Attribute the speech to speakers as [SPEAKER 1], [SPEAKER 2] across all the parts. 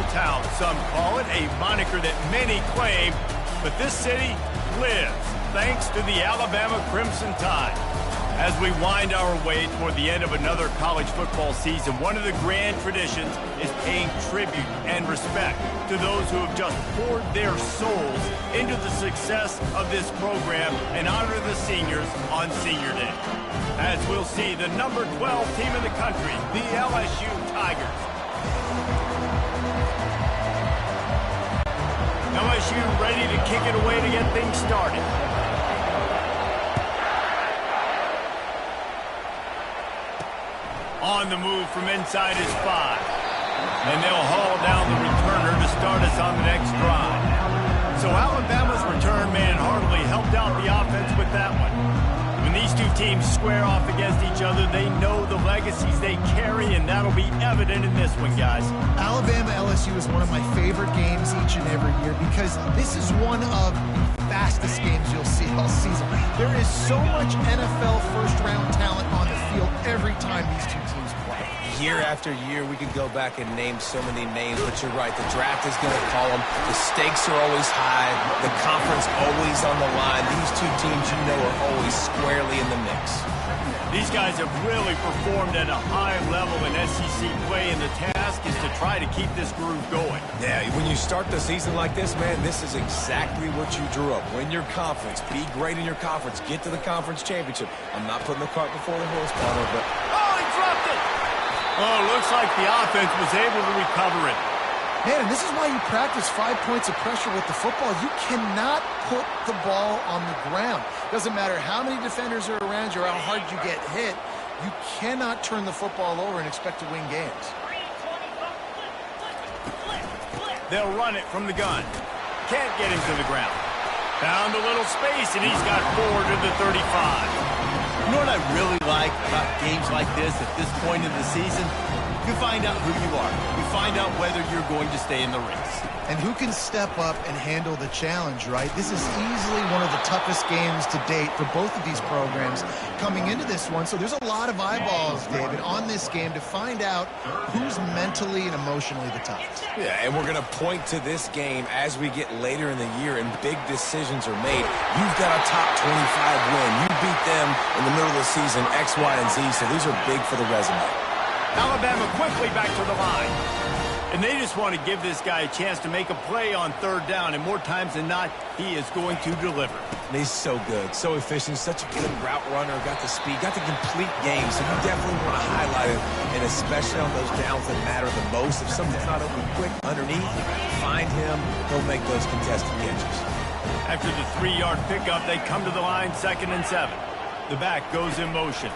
[SPEAKER 1] Town, some call it, a moniker that many claim, but this city lives thanks to the Alabama Crimson Tide. As we wind our way toward the end of another college football season, one of the grand traditions is paying tribute and respect to those who have just poured their souls into the success of this program and honor the seniors on Senior Day. As we'll see, the number 12 team in the country, the LSU Tigers. LSU ready to kick it away to get things started. On the move from inside his 5. And they'll haul down the returner to start us on the next drive. So Alabama's return man hardly helped out the offense with that one. When these two teams square off against each other, they know the legacies they carry, and that'll be evident in this one, guys.
[SPEAKER 2] Alabama-LSU is one of my favorite games each and every year because this is one of the fastest games you'll see all season. There is so much NFL first-round talent on the field every time these two teams play.
[SPEAKER 3] Year after year, we could go back and name so many names, but you're right. The draft is going to call them. The stakes are always high. The conference always on the line. These two teams, you know, are always squarely in the mix.
[SPEAKER 1] These guys have really performed at a high level in SEC play, and the task is to try to keep this groove going.
[SPEAKER 3] Yeah, when you start the season like this, man, this is exactly what you drew up. Win your conference. Be great in your conference. Get to the conference championship. I'm not putting the cart before the horse, Palmer, but...
[SPEAKER 1] Oh, he dropped it! Oh, looks like the offense was able to recover it.
[SPEAKER 2] Man, and this is why you practice 5 points of pressure with the football. You cannot put the ball on the ground. Doesn't matter how many defenders are around you or how hard you get hit. You cannot turn the football over and expect to win games.
[SPEAKER 1] They'll run it from the gun. Can't get him to the ground. Found a little space, and he's got 4 to the 35.
[SPEAKER 4] You know what I really like about games like this at this point in the season? You find out who you are. You find out whether you're going to stay in the race.
[SPEAKER 2] And who can step up and handle the challenge, right? This is easily one of the toughest games to date for both of these programs coming into this one. So there's a lot of eyeballs, David, on this game to find out who's mentally and emotionally the toughest.
[SPEAKER 3] Yeah, and we're going to point to this game as we get later in the year and big decisions are made. You've got a top 25 win. You beat them in the middle of the season, X, Y, and Z, so these are big for the resume.
[SPEAKER 1] Alabama quickly back to the line. And they just want to give this guy a chance to make a play on 3rd down, and more times than not, he is going to deliver.
[SPEAKER 3] And he's so good, so efficient, such a good route runner, got the speed, got the complete game, so you definitely want to highlight him, and especially on those downs that matter the most. If something's not open quick underneath, find him, he'll make those contested catches.
[SPEAKER 1] After the 3-yard pickup, they come to the line, 2nd and 7. The back goes in motion.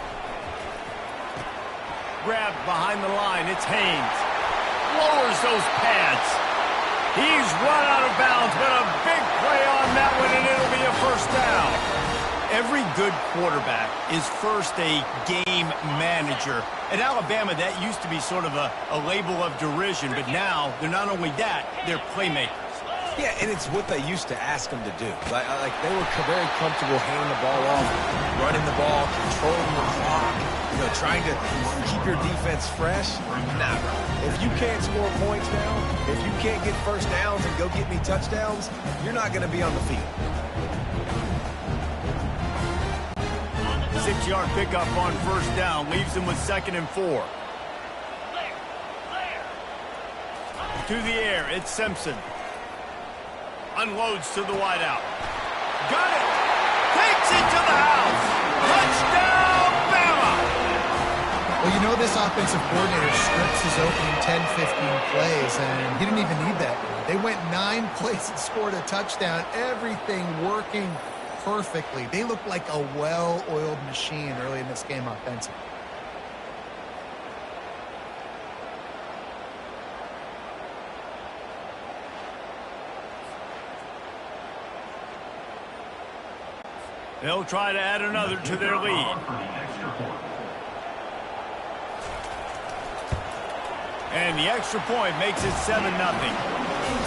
[SPEAKER 1] Grabbed behind the line, it's Haynes. Lowers those pads. He's run out of bounds, but a big play on that one, and it'll be a 1st down. Every good quarterback is first a game manager. At Alabama, that used to be sort of a label of derision, but now they're not only that, they're playmakers.
[SPEAKER 3] Yeah, and it's what they used to ask them to do. Like they were very comfortable handing the ball off, running the ball, controlling the clock, trying to keep your defense fresh. Nah, if you can't score points now, if you can't get 1st downs and go get me touchdowns, you're not going to be on the field.
[SPEAKER 1] 6-yard pickup on 1st down leaves them with 2nd and 4. To the air, it's Simpson. Unloads to the wideout. Got it! Takes it to the house! Touchdown, Bama!
[SPEAKER 2] Well, you know this offensive coordinator scripts his opening 10, 15 plays, and he didn't even need that. They went 9 plays and scored a touchdown. Everything working perfectly. They look like a well-oiled machine early in this game offensively.
[SPEAKER 1] They'll try to add another to their lead. And the extra point makes it 7-0.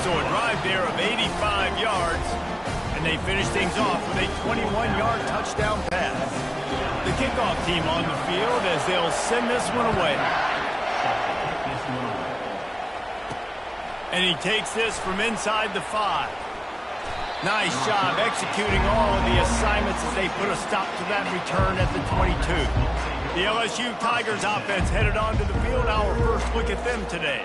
[SPEAKER 1] So a drive there of 85 yards, and they finish things off with a 21-yard touchdown pass. The kickoff team on the field as they'll send this one away. And he takes this from inside the 5. Nice job executing all of the assignments as they put a stop to that return at the 22. The LSU Tigers offense headed onto the field. Our first look at them today.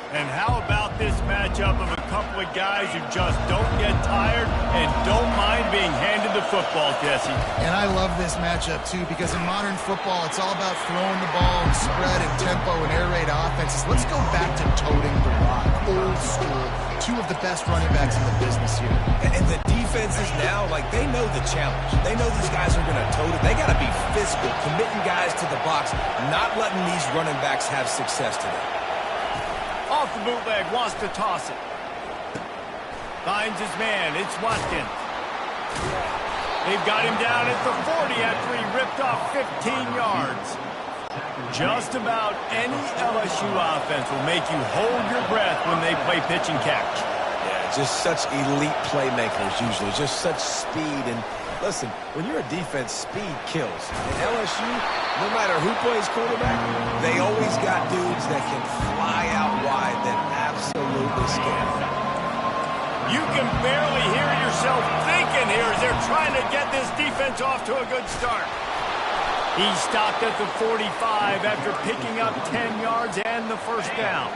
[SPEAKER 1] And how about this matchup of a couple of guys who just don't get tired and don't mind being handed the football, Jesse?
[SPEAKER 2] And I love this matchup, too, because in modern football, it's all about throwing the ball and spread and tempo and air raid offenses. Let's go back to toting the rock, old school. Two of the best running backs in the business here.
[SPEAKER 3] And the defenses now, like, they know the challenge. They know these guys are going to tote it. They got to be physical, committing guys to the box, not letting these running backs have success today.
[SPEAKER 1] Off the bootleg, wants to toss it. Finds his man, it's Watkins. They've got him down at the 40 after he ripped off 15 yards. Just about any LSU offense will make you hold your breath when they play pitch and catch.
[SPEAKER 3] Yeah, just such elite playmakers usually, just such speed. And listen, when you're a defense, speed kills. And LSU, no matter who plays quarterback, they always got dudes that can fly out wide that absolutely scare.
[SPEAKER 1] You can barely hear yourself thinking here as they're trying to get this defense off to a good start. He stopped at the 45 after picking up 10 yards and the first down.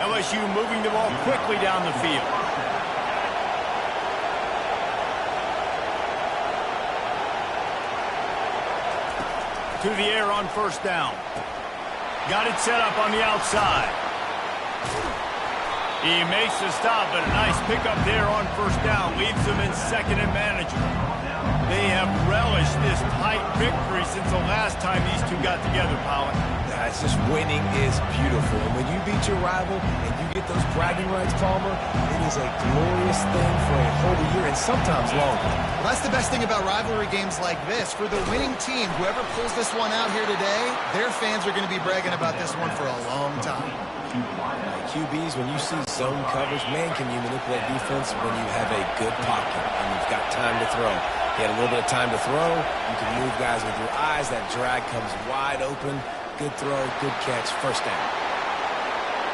[SPEAKER 1] LSU moving the ball quickly down the field. To the air on first down. Got it set up on the outside. He makes the stop, but a nice pickup there on first down. Leaves them in second and manageable. They have relished this tight victory since the last time these two got together, Powell.
[SPEAKER 3] Yeah, it's just winning is beautiful. And when you beat your rival and you get those bragging rights, Palmer, it is a glorious thing for a whole year and sometimes longer.
[SPEAKER 2] Well, that's the best thing about rivalry games like this. For the winning team, whoever pulls this one out here today, their fans are going to be bragging about this one for a long time.
[SPEAKER 3] QBs, when you see zone coverage, man, can you manipulate defense when you have a good pocket and you've got time to throw. He had a little bit of time to throw. You can move guys with your eyes. That drag comes wide open. Good throw, good catch, first down.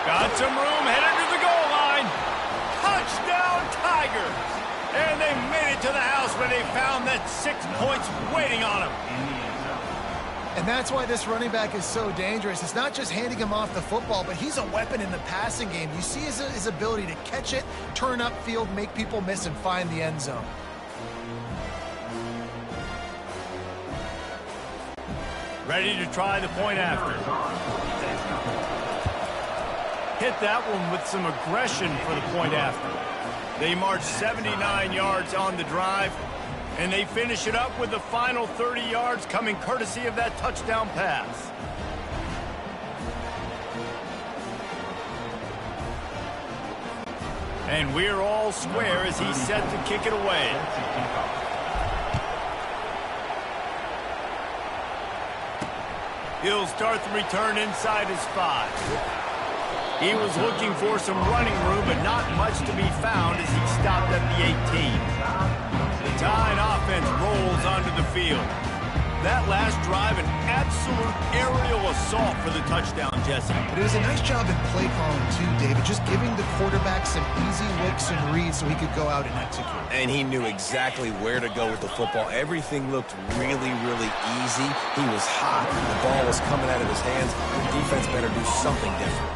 [SPEAKER 1] Got some room, headed to the goal line. Touchdown, Tigers! And they made it to the house when they found that 6 points waiting on them.
[SPEAKER 2] And that's why this running back is so dangerous. It's not just handing him off the football, but he's a weapon in the passing game. You see his ability to catch it, turn upfield, make people miss, and find the end zone.
[SPEAKER 1] Ready to try the point after. Hit that one with some aggression for the point after. They march 79 yards on the drive, and they finish it up with the final 30 yards coming courtesy of that touchdown pass. And we're all square as he's set to kick it away. He'll start the return inside his 5. He was looking for some running room, but not much to be found as he stopped at the 18. The Tide offense rolls onto the field. That last drive, an absolute aerial assault for the touchdown, Jesse.
[SPEAKER 2] But it was a nice job in play calling, too, David, just giving the quarterback some easy looks and reads so he could go out and execute.
[SPEAKER 3] And he knew exactly where to go with the football. Everything looked really, really easy. He was hot. The ball was coming out of his hands. The defense better do something different.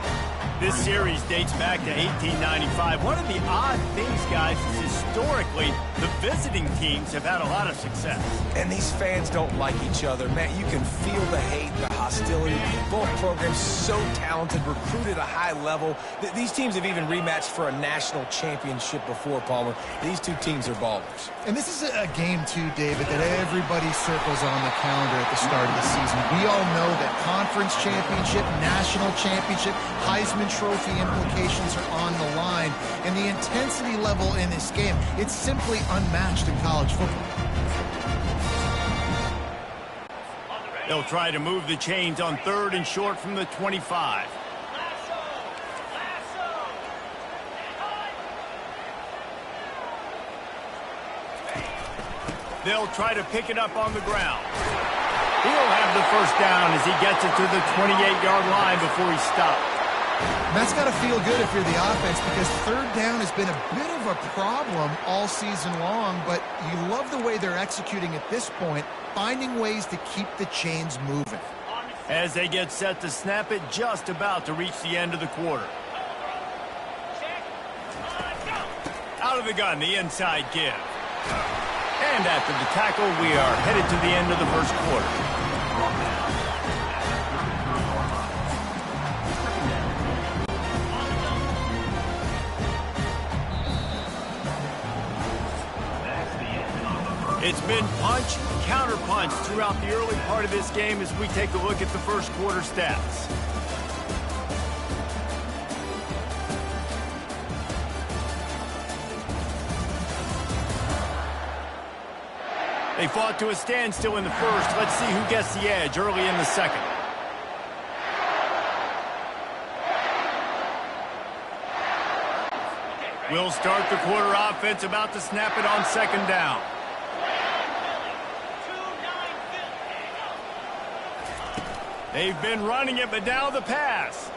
[SPEAKER 1] This series dates back to 1895. One of the odd things, guys, is historically the visiting teams have had a lot of success.
[SPEAKER 3] And these fans don't like each other. Man, you can feel the hate, the hostility. Both programs so talented, recruited at a high level. These teams have even rematched for a national championship before, Palmer. These two teams are ballers.
[SPEAKER 2] And this is a game, too, David, that everybody circles on the calendar at the start of the season. We all know that conference championship, national championship, Heisman Trophy implications are on the line. And the intensity level in this game, it's simply unmatched in college football.
[SPEAKER 1] They'll try to move the chains on 3rd and short from the 25. They'll try to pick it up on the ground. He'll have the first down as he gets it to the 28-yard line before he stops.
[SPEAKER 2] And that's got to feel good if you're the offense, because third down has been a bit of a problem all season long, but you love the way they're executing at this point, finding ways to keep the chains moving.
[SPEAKER 1] As they get set to snap it, just about to reach the end of the quarter. Out of the gun, the inside give. And after the tackle, we are headed to the end of the first quarter. It's been punch, counter-punch throughout the early part of this game as we take a look at the first quarter stats. They fought to a standstill in the first. Let's see who gets the edge early in the second. We'll start the quarter offense, about to snap it on second down. They've been running it, but now the pass.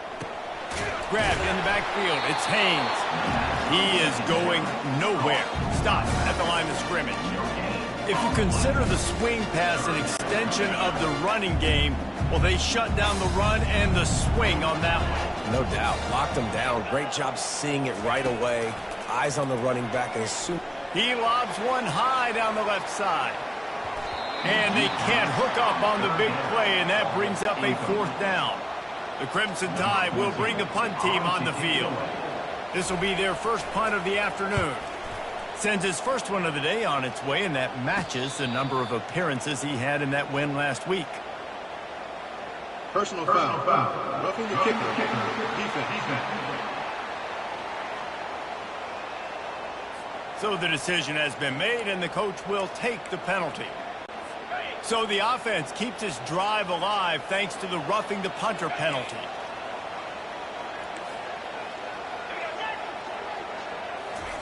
[SPEAKER 1] Grabbed in the backfield. It's Haynes. He is going nowhere. Stop at the line of scrimmage. If you consider the swing pass an extension of the running game, well, they shut down the run and the swing on that one.
[SPEAKER 3] No doubt. Locked him down. Great job seeing it right away. Eyes on the running back. And
[SPEAKER 1] he lobs one high down the left side. And they can't hook up on the big play, and that brings up a fourth down. The Crimson Tide will bring the punt team on the field. This will be their first punt of the afternoon. Sends his first one of the day on its way, and that matches the number of appearances he had in that win last week.
[SPEAKER 5] Personal foul. Roughing the kicker. Defense.
[SPEAKER 1] So the decision has been made, and the coach will take the penalty. So the offense keeps its drive alive thanks to the roughing the punter penalty.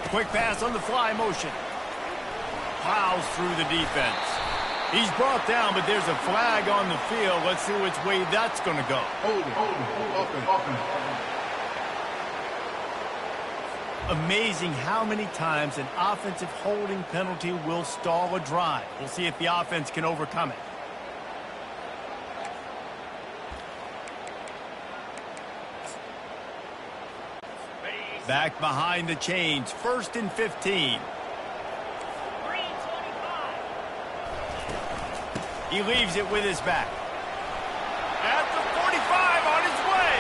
[SPEAKER 1] Quick pass on the fly motion. Plows through the defense. He's brought down, but there's a flag on the field. Let's see which way that's going to go. Amazing how many times an offensive holding penalty will stall a drive. We'll see if the offense can overcome it. Back behind the chains, 1st and 15. He leaves it with his back. At the 45, on his way.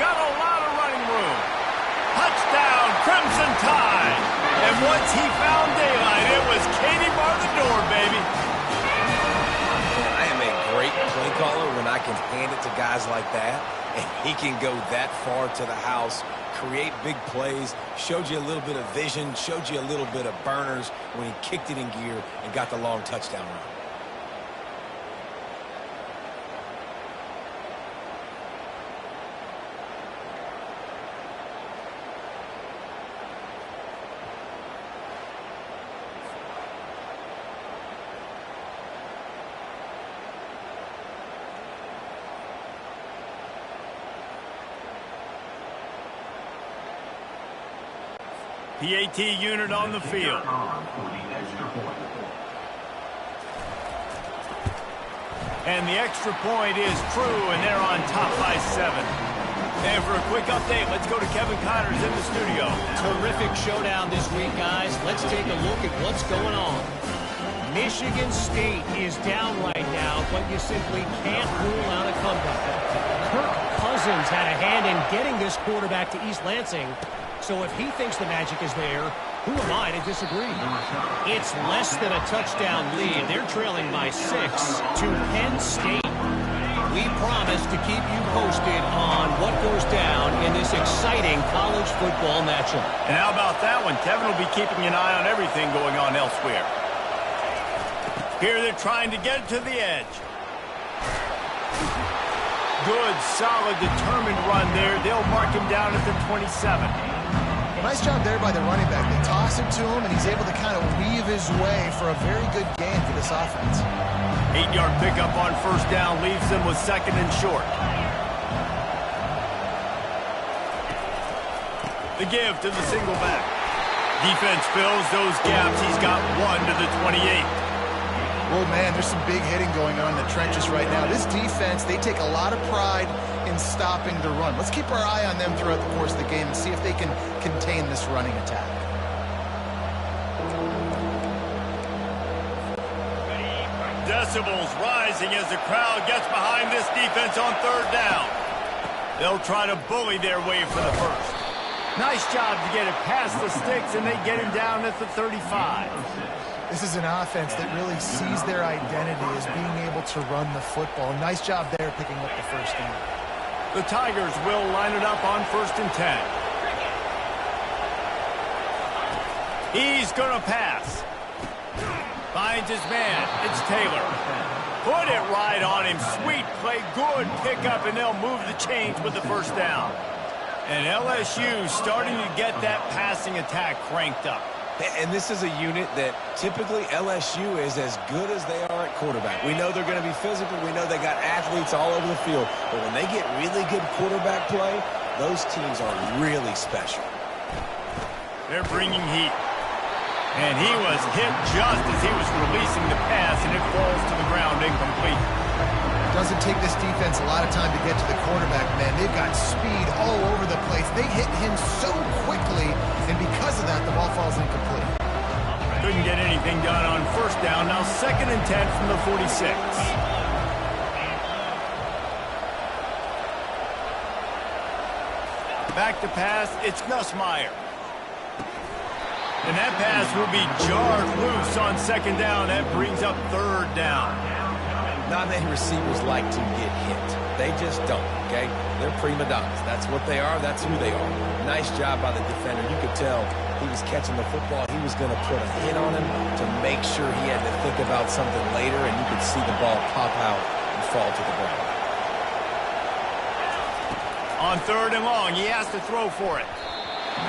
[SPEAKER 1] Got a lot of running room. Touchdown, Crimson Tide. And once he found daylight, it was Katie bar the door, baby.
[SPEAKER 3] I am a great play caller when I can hand it to guys like that, and he can go that far to the house, create big plays, showed you a little bit of vision, showed you a little bit of burners when he kicked it in gear and got the long touchdown run.
[SPEAKER 1] PAT unit on the field. And the extra point is true, and they're on top by 7. And for a quick update, let's go to Kevin Connors in the studio.
[SPEAKER 6] Terrific showdown this week, guys. Let's take a look at what's going on. Michigan State is down right now, but you simply can't rule out a comeback. Kirk Cousins had a hand in getting this quarterback to East Lansing. So if he thinks the magic is there, who am I to disagree? It's less than a touchdown lead. They're trailing by 6 to Penn State. We promise to keep you posted on what goes down in this exciting college football matchup.
[SPEAKER 1] And how about that one? Kevin will be keeping an eye on everything going on elsewhere. Here they're trying to get it to the edge. Good, solid, determined run there. They'll mark him down at the 27.
[SPEAKER 2] Nice job there by the running back. They toss it to him, and he's able to kind of weave his way for a very good gain for this offense.
[SPEAKER 1] 8-yard pickup on first down leaves them with 2nd and short. The give to the single back. Defense fills those gaps. He's got 1 to the 28.
[SPEAKER 2] Oh, man, there's some big hitting going on in the trenches right now. This defense, they take a lot of pride in stopping the run. Let's keep our eye on them throughout the course of the game and see if they can contain this running attack.
[SPEAKER 1] Decibels rising as the crowd gets behind this defense on 3rd down. They'll try to bully their way for the first. Nice job to get it past the sticks, and they get him down at the 35.
[SPEAKER 2] This is an offense that really sees their identity as being able to run the football. Nice job there picking up the first down.
[SPEAKER 1] The Tigers will line it up on 1st and 10. He's going to pass. Finds his man. It's Taylor. Put it right on him. Sweet play. Good pickup, and they'll move the chains with the first down. And LSU starting to get that passing attack cranked up.
[SPEAKER 3] And this is a unit that typically LSU is as good as they are at quarterback. We know they're going to be physical. We know they got athletes all over the field. But when they get really good quarterback play, those teams are really special.
[SPEAKER 1] They're bringing heat. And he was hit just as he was releasing the pass, and it falls to the ground incomplete.
[SPEAKER 2] Doesn't take this defense a lot of time to get to the quarterback, man. They've got speed all over the place. They hit him so quickly, and because of that, the ball falls incomplete.
[SPEAKER 1] Couldn't get anything done on 1st down. Now 2nd and 10 from the 46. Back to pass, it's Nussmeier. And that pass will be jarred loose on 2nd down. That brings up 3rd down.
[SPEAKER 3] Not many receivers like to get hit. They just don't, okay? They're prima donnas. That's what they are. That's who they are. Nice job by the defender. You could tell he was catching the football. He was going to put a hit on him to make sure he had to think about something later, and you could see the ball pop out and fall to the ground.
[SPEAKER 1] On 3rd and long, he has to throw for it.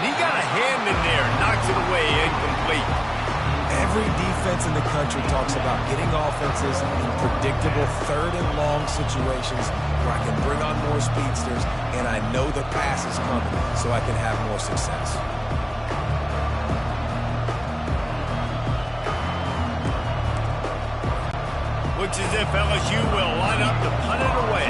[SPEAKER 1] He got a hand in there, knocks it away, incomplete.
[SPEAKER 3] Every defense in the country talks about getting offenses in predictable 3rd and long situations where I can bring on more speedsters and I know the pass is coming so I can have more success.
[SPEAKER 1] Looks as if LSU will line up to punt it away.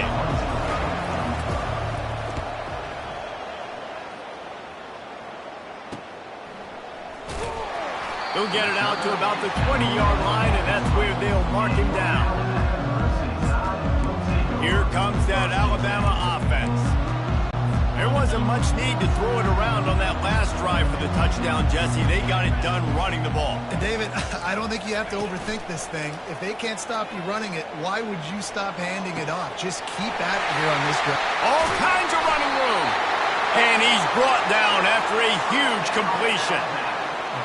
[SPEAKER 1] He'll get it out to about the 20-yard line, and that's where they'll mark him down. Here comes that Alabama offense. There wasn't much need to throw it around on that last drive for the touchdown, Jesse. They got it done running the ball.
[SPEAKER 2] And David, I don't think you have to overthink this thing. If they can't stop you running it, why would you stop handing it off? Just keep at it here on this drive.
[SPEAKER 1] All kinds of running room. And he's brought down after a huge completion.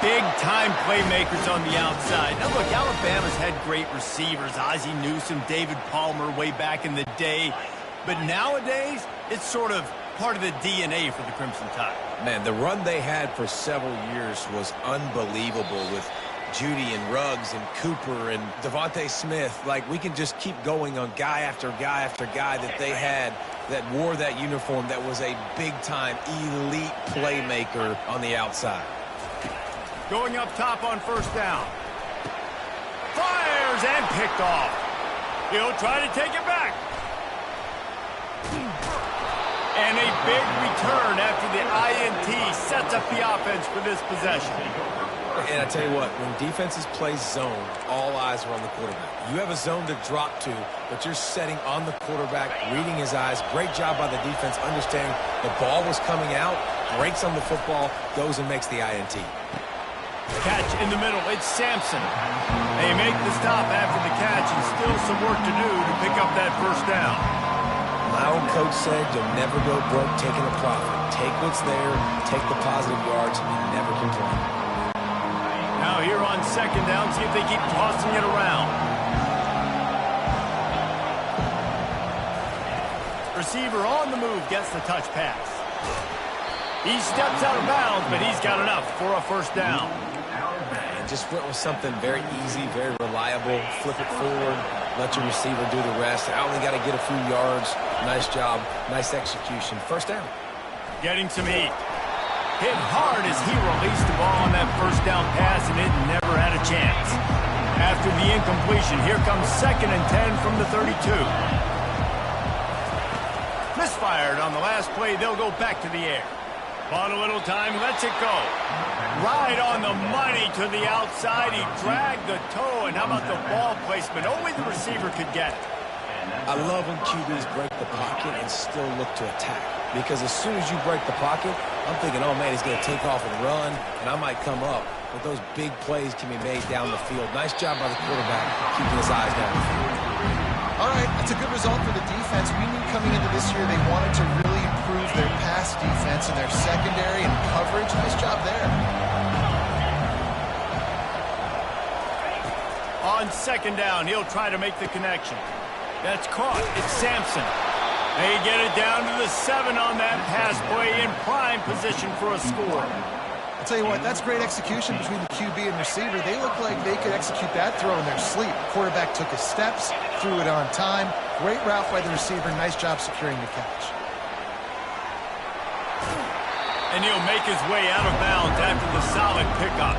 [SPEAKER 1] Big-time playmakers on the outside. Now, look, Alabama's had great receivers. Ozzie Newsome, David Palmer way back in the day. But nowadays, it's sort of part of the DNA for the Crimson Tide.
[SPEAKER 3] Man, the run they had for several years was unbelievable with Judy and Ruggs and Cooper and Devontae Smith. Like, we can just keep going on guy after guy after guy that they had that wore that uniform that was a big-time elite playmaker on the outside.
[SPEAKER 1] Going up top on 1st down. Fires and picked off. He'll try to take it back. And a big return after the INT sets up the offense for this possession.
[SPEAKER 3] And I tell you what, when defenses play zone, all eyes are on the quarterback. You have a zone to drop to, but you're setting on the quarterback, reading his eyes. Great job by the defense, understanding the ball was coming out, breaks on the football, goes and makes the INT.
[SPEAKER 1] Catch in the middle. It's Sampson. They make the stop after the catch and still some work to do to pick up that 1st down.
[SPEAKER 3] My old coach said you'll never go broke taking a profit. Take what's there, take the positive yards, and never complain.
[SPEAKER 1] Now here on 2nd down, see if they keep tossing it around. Receiver on the move gets the touch pass. He steps out of bounds, but he's got enough for a 1st down.
[SPEAKER 3] And just went with something very easy, very reliable. Flip it forward, let your receiver do the rest. I only got to get a few yards. Nice job, nice execution. 1st down.
[SPEAKER 1] Getting some heat. Hit hard as he released the ball on that first down pass, and it never had a chance. After the incompletion, here comes 2nd and 10 from the 32. Misfired on the last play. They'll go back to the air. Bought a little time, lets it go. Right on the money to the outside. He dragged the toe, and how about the ball placement? Only the receiver could get it.
[SPEAKER 3] I love when QBs break the pocket and still look to attack. Because as soon as you break the pocket, I'm thinking, oh, man, he's going to take off and run, and I might come up. But those big plays can be made down the field. Nice job by the quarterback keeping his eyes down the field.
[SPEAKER 2] All right, that's a good result for the defense. We knew coming into this year they wanted to really improve their pass defense and their secondary and coverage. Nice job there.
[SPEAKER 1] On 2nd down, he'll try to make the connection. That's caught. It's Sampson. They get it down to the 7 on that pass play in prime position for a score.
[SPEAKER 2] I'll tell you what, that's great execution between the QB and receiver. They look like they could execute that throw in their sleep. Quarterback took his steps, threw it on time. Great route by the receiver. Nice job securing the catch.
[SPEAKER 1] And he'll make his way out of bounds after the solid pickup.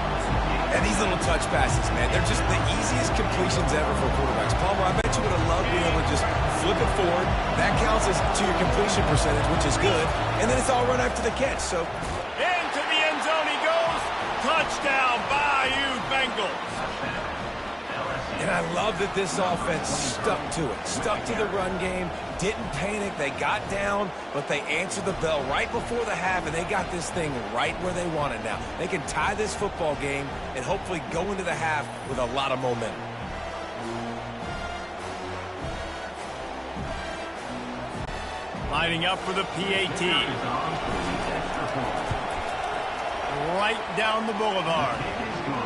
[SPEAKER 3] And these little touch passes, man, they're just the easiest completions ever for quarterbacks. Palmer, I bet you would have loved being able to just flip it forward. That counts as to your completion percentage, which is good. And then it's all run after the catch. So
[SPEAKER 1] into the end zone he goes. Touchdown, Bayou Bengals.
[SPEAKER 3] And I love that this offense stuck to it, stuck to the run game, didn't panic. They got down, but they answered the bell right before the half, and they got this thing right where they want it now. They can tie this football game and hopefully go into the half with a lot of momentum.
[SPEAKER 1] Lining up for the PAT. Right down the boulevard.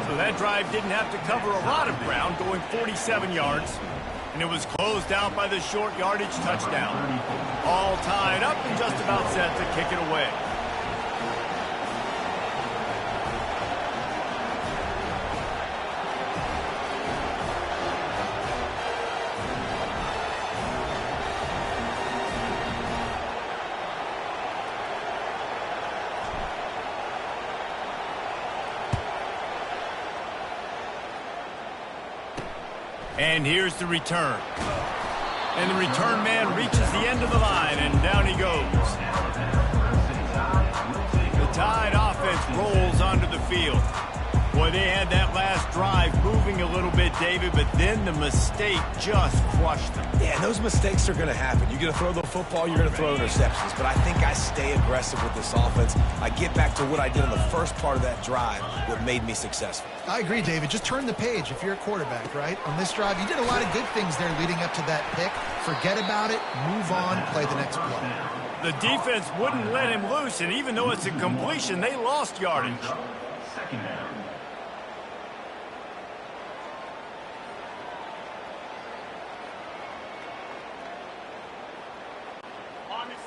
[SPEAKER 1] So that drive didn't have to cover a lot of ground, going 47 yards. And it was closed out by the short yardage touchdown. All tied up and just about set to kick it away. And here's the return. And the return man reaches the end of the line, and down he goes. The Tide offense rolls onto the field. Boy, they had that last drive moving a little bit, David, but then the mistake just crushed them.
[SPEAKER 3] Yeah, and those mistakes are going to happen. You're going to throw the football, you're going to throw interceptions. But I think I stay aggressive with this offense. I get back to what I did on the first part of that drive, what made me successful.
[SPEAKER 2] I agree, David. Just turn the page if you're a quarterback, right? On this drive, you did a lot of good things there leading up to that pick. Forget about it, move on, play the next play.
[SPEAKER 1] The defense wouldn't let him loose, and even though it's a completion, they lost yardage.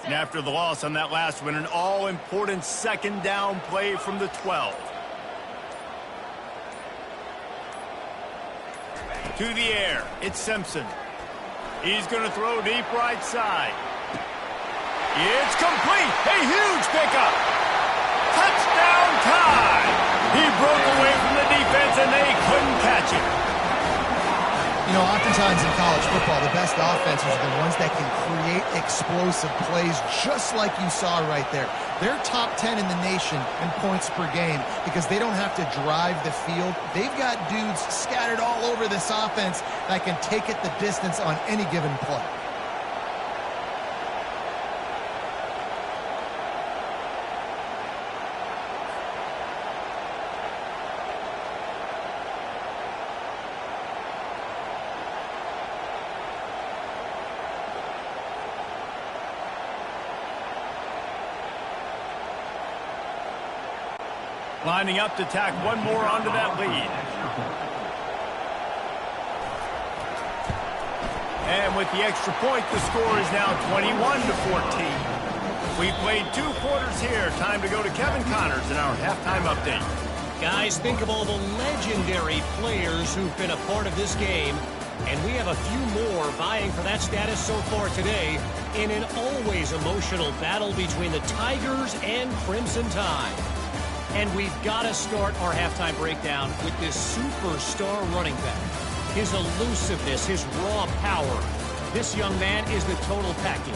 [SPEAKER 1] And after the loss on that last one, an all-important second down play from the 12. To the air, it's Simpson. He's going to throw deep right side. It's complete. A huge pickup. Touchdown Tide. He broke away from the defense, and they couldn't catch him.
[SPEAKER 2] You know, oftentimes in college football, the best offenses are the ones that can create explosive plays just like you saw right there. They're top 10 in the nation in points per game because they don't have to drive the field. They've got dudes scattered all over this offense that can take it the distance on any given play.
[SPEAKER 1] Lining up to tack one more onto that lead. And with the extra point, the score is now 21-14. We played 2 quarters here. Time to go to Kevin Connors in our halftime update.
[SPEAKER 6] Guys, think of all the legendary players who've been a part of this game. And we have a few more vying for that status so far today in an always emotional battle between the Tigers and Crimson Tide. And we've got to start our halftime breakdown with this superstar running back. His elusiveness, his raw power. This young man is the total package.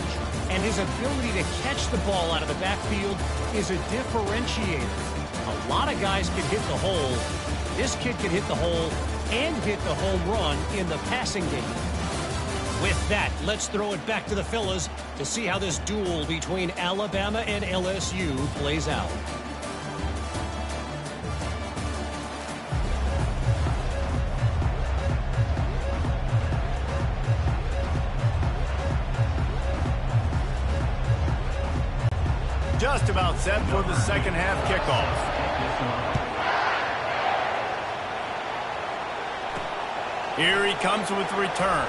[SPEAKER 6] And his ability to catch the ball out of the backfield is a differentiator. A lot of guys can hit the hole. This kid can hit the hole and hit the home run in the passing game. With that, let's throw it back to the fellas to see how this duel between Alabama and LSU plays out.
[SPEAKER 1] Just about set for the second half kickoff. Here he comes with the return.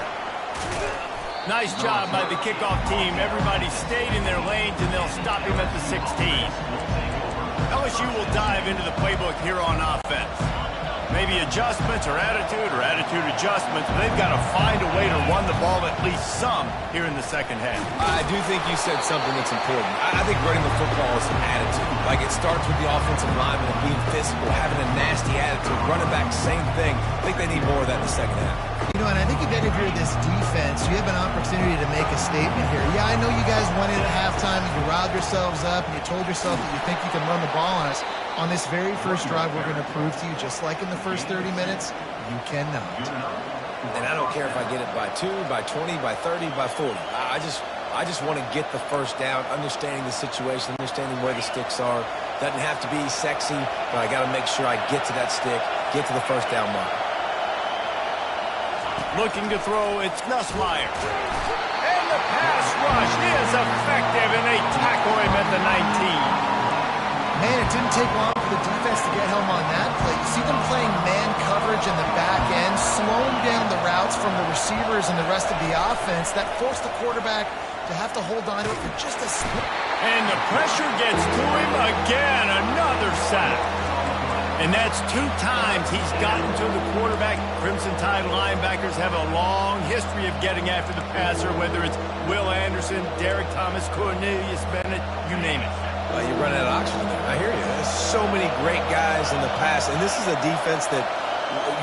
[SPEAKER 1] Nice job by the kickoff team. Everybody stayed in their lanes, and they'll stop him at the 16. LSU will dive into the playbook here on offense. Maybe adjustments or attitude adjustments, but they've got to find a way to run the ball at least some here in the second half.
[SPEAKER 3] I do think you said something that's important. I think running the football is an attitude. Like, it starts with the offensive lineman being physical, having a nasty attitude. Running back, same thing. I think they need more of that in the second half.
[SPEAKER 2] You know, and I think again, if you're this defense, you have an opportunity to make a statement here. Yeah, I know you guys went in at halftime and you riled yourselves up and you told yourself that you think you can run the ball on us. On this very first drive, we're going to prove to you, just like in the first 30 minutes, you cannot.
[SPEAKER 3] And I don't care if I get it by 2, by 20, by 30, by 40. I just want to get the first down, understanding the situation, understanding where the sticks are. Doesn't have to be sexy, but I got to make sure I get to that stick, get to the first down mark.
[SPEAKER 1] Looking to throw, it's Nussmeier. And the pass rush is effective, and they tackle him at the 19.
[SPEAKER 2] Man, it didn't take long for the defense to get home on that play. You see them playing man coverage in the back end, slowing down the routes from the receivers and the rest of the offense. That forced the quarterback to have to hold on to it for just a split.
[SPEAKER 1] And the pressure gets to him again, another sack. And that's 2 times he's gotten to the quarterback. Crimson Tide linebackers have a long history of getting after the passer, whether it's Will Anderson, Derek Thomas, Cornelius Bennett, you name it.
[SPEAKER 3] Well, you run out of oxygen there. I hear you. There's so many great guys in the past, and this is a defense that,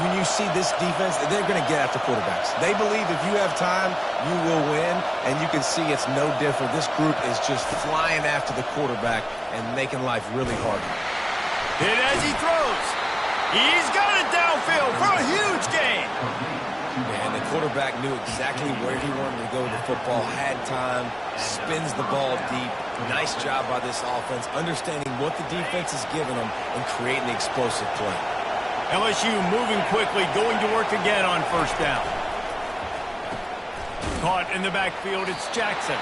[SPEAKER 3] when you see this defense, they're going to get after quarterbacks. They believe if you have time, you will win, and you can see it's no different. This group is just flying after the quarterback and making life really hard.
[SPEAKER 1] Hit as he throws. He's got it downfield for a huge gain.
[SPEAKER 3] And the quarterback knew exactly where he wanted to go with the football, had time, spins the ball deep. Nice job by this offense, understanding what the defense is giving them and creating the explosive play.
[SPEAKER 1] LSU moving quickly, going to work again on first down. Caught in the backfield, it's Jackson.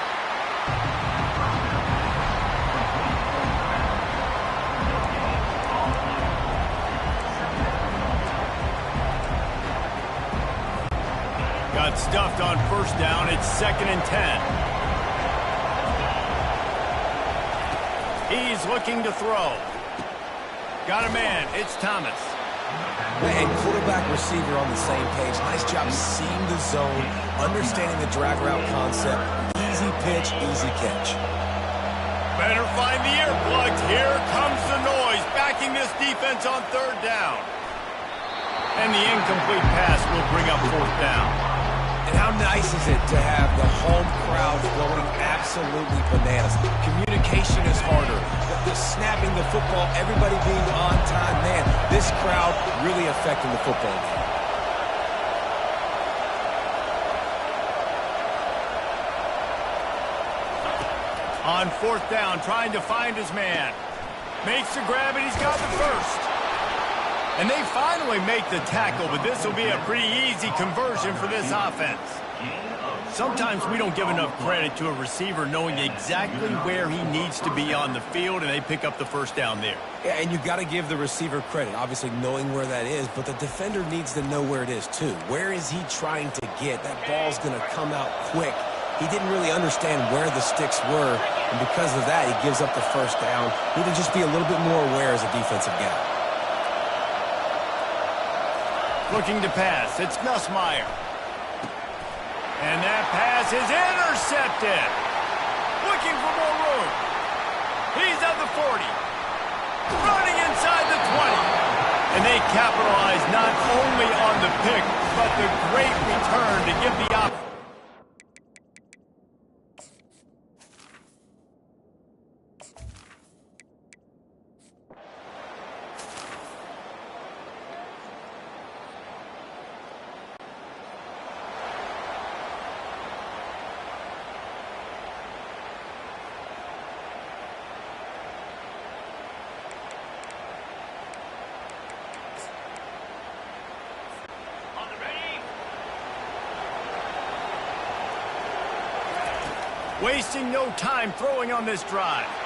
[SPEAKER 1] Got stuffed on first down. It's 2nd and 10. He's looking to throw. Got a man. It's Thomas.
[SPEAKER 3] And quarterback, receiver on the same page. Nice job seeing the zone, understanding the drag route concept. Easy pitch, easy catch.
[SPEAKER 1] Better find the earplugs. Here comes the noise, backing this defense on 3rd down. And the incomplete pass will bring up 4th down.
[SPEAKER 3] And how nice is it to have the home crowd going absolutely bananas? Communication is harder. The snapping the football, everybody being on time. Man, this crowd really affecting the football game.
[SPEAKER 1] On 4th down, trying to find his man. Makes the grab, and he's got the first. And they finally make the tackle, but this will be a pretty easy conversion for this offense. Sometimes we don't give enough credit to a receiver knowing exactly where he needs to be on the field, and they pick up the first down there.
[SPEAKER 3] Yeah, and you've got to give the receiver credit, obviously knowing where that is, but the defender needs to know where it is too. Where is he trying to get? That ball's going to come out quick. He didn't really understand where the sticks were, and because of that, he gives up the first down. He need to just be a little bit more aware as a defensive guy.
[SPEAKER 1] Looking to pass. It's Nussmeier. And that pass is intercepted. Looking for more room. He's at the 40. Running inside. And they capitalize not only on the pick, but the great return to give the opportunity. Wasting no time throwing on this drive.